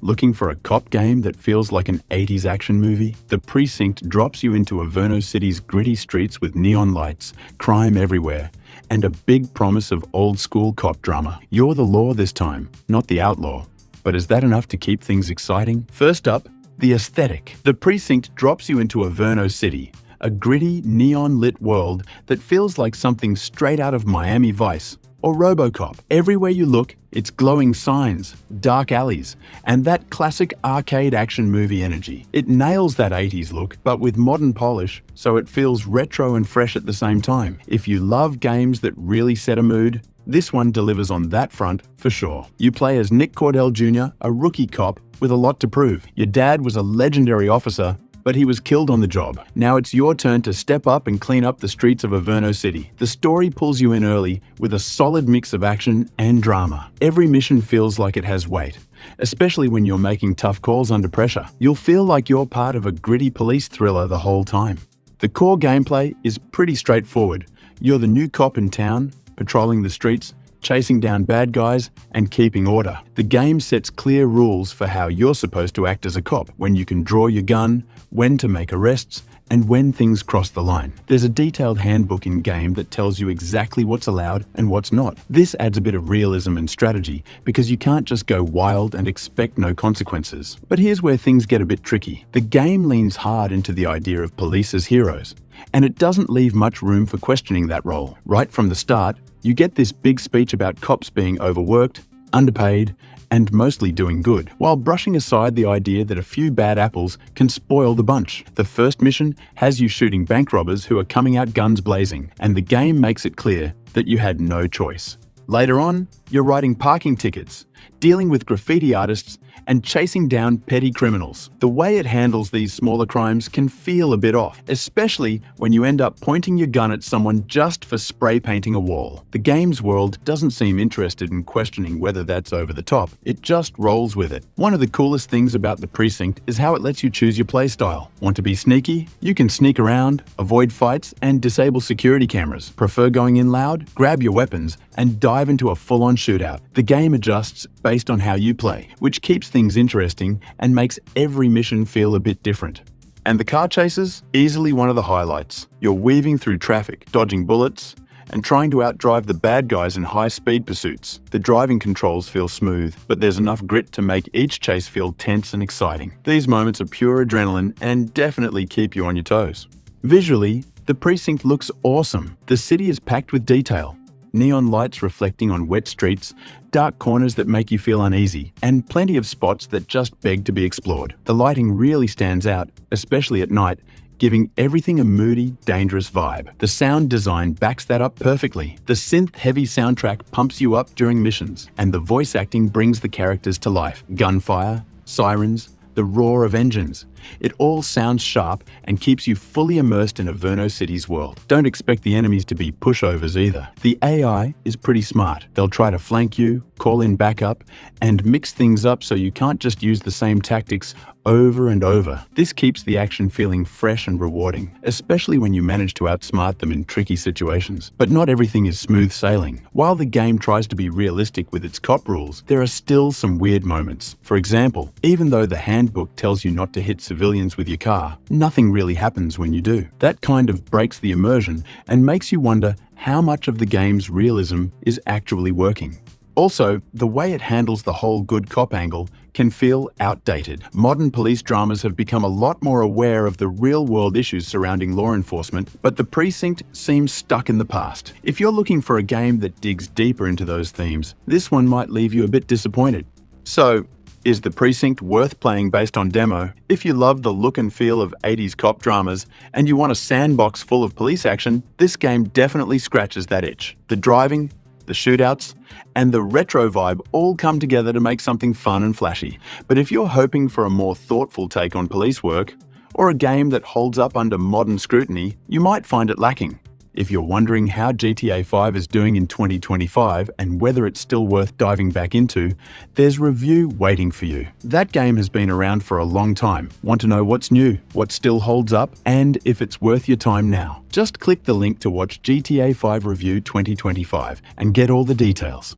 Looking for a cop game that feels like an 80s action movie? The Precinct drops you into Averno City's gritty streets with neon lights, crime everywhere, and a big promise of old-school cop drama. You're the law this time, not the outlaw. But is that enough to keep things exciting? First up, the aesthetic. The Precinct drops you into Averno City, a gritty, neon-lit world that feels like something straight out of Miami Vice or RoboCop. Everywhere you look, it's glowing signs, dark alleys, and that classic arcade action movie energy. It nails that 80s look, but with modern polish, so it feels retro and fresh at the same time. If you love games that really set a mood, this one delivers on that front for sure. You play as Nick Cordell Jr., a rookie cop with a lot to prove. Your dad was a legendary officer, but he was killed on the job. Now it's your turn to step up and clean up the streets of Averno City. The story pulls you in early with a solid mix of action and drama. Every mission feels like it has weight, especially when you're making tough calls under pressure. You'll feel like you're part of a gritty police thriller the whole time. The core gameplay is pretty straightforward. You're the new cop in town, patrolling the streets, chasing down bad guys, and keeping order. The game sets clear rules for how you're supposed to act as a cop, when you can draw your gun, when to make arrests, and when things cross the line. There's a detailed handbook in-game that tells you exactly what's allowed and what's not. This adds a bit of realism and strategy, because you can't just go wild and expect no consequences. But here's where things get a bit tricky. The game leans hard into the idea of police as heroes, and it doesn't leave much room for questioning that role. Right from the start, you get this big speech about cops being overworked, underpaid, and mostly doing good, while brushing aside the idea that a few bad apples can spoil the bunch. The first mission has you shooting bank robbers who are coming out guns blazing, and the game makes it clear that you had no choice. Later on, you're writing parking tickets, dealing with graffiti artists, and chasing down petty criminals. The way it handles these smaller crimes can feel a bit off, especially when you end up pointing your gun at someone just for spray painting a wall. The game's world doesn't seem interested in questioning whether that's over the top. It just rolls with it. One of the coolest things about the Precinct is how it lets you choose your playstyle. Want to be sneaky? You can sneak around, avoid fights, and disable security cameras. Prefer going in loud? Grab your weapons and dive into a full-on shootout. The game adjusts based on how you play, which keeps things interesting and makes every mission feel a bit different. And the car chases? Easily one of the highlights. You're weaving through traffic, dodging bullets, and trying to outdrive the bad guys in high-speed pursuits. The driving controls feel smooth, but there's enough grit to make each chase feel tense and exciting. These moments are pure adrenaline and definitely keep you on your toes. Visually, the Precinct looks awesome. The city is packed with detail. Neon lights reflecting on wet streets, dark corners that make you feel uneasy, and plenty of spots that just beg to be explored. The lighting really stands out, especially at night, giving everything a moody, dangerous vibe. The sound design backs that up perfectly. The synth-heavy soundtrack pumps you up during missions, and the voice acting brings the characters to life. Gunfire, sirens, the roar of engines. It all sounds sharp and keeps you fully immersed in Averno City's world. Don't expect the enemies to be pushovers either. The AI is pretty smart. They'll try to flank you, call in backup, and mix things up so you can't just use the same tactics over and over. This keeps the action feeling fresh and rewarding, especially when you manage to outsmart them in tricky situations. But not everything is smooth sailing. While the game tries to be realistic with its cop rules, there are still some weird moments. For example, even though the handbook tells you not to hit civilians with your car, nothing really happens when you do. That kind of breaks the immersion and makes you wonder how much of the game's realism is actually working. Also, the way it handles the whole good cop angle can feel outdated. Modern police dramas have become a lot more aware of the real-world issues surrounding law enforcement, but the Precinct seems stuck in the past. If you're looking for a game that digs deeper into those themes, this one might leave you a bit disappointed. So, is the Precinct worth playing based on demo? If you love the look and feel of 80s cop dramas and you want a sandbox full of police action, this game definitely scratches that itch. The driving, the shootouts, and the retro vibe all come together to make something fun and flashy. But if you're hoping for a more thoughtful take on police work, or a game that holds up under modern scrutiny, you might find it lacking. If you're wondering how GTA 5 is doing in 2025 and whether it's still worth diving back into, there's a review waiting for you. That game has been around for a long time. Want to know what's new, what still holds up, and if it's worth your time now? Just click the link to watch GTA 5 Review 2025 and get all the details.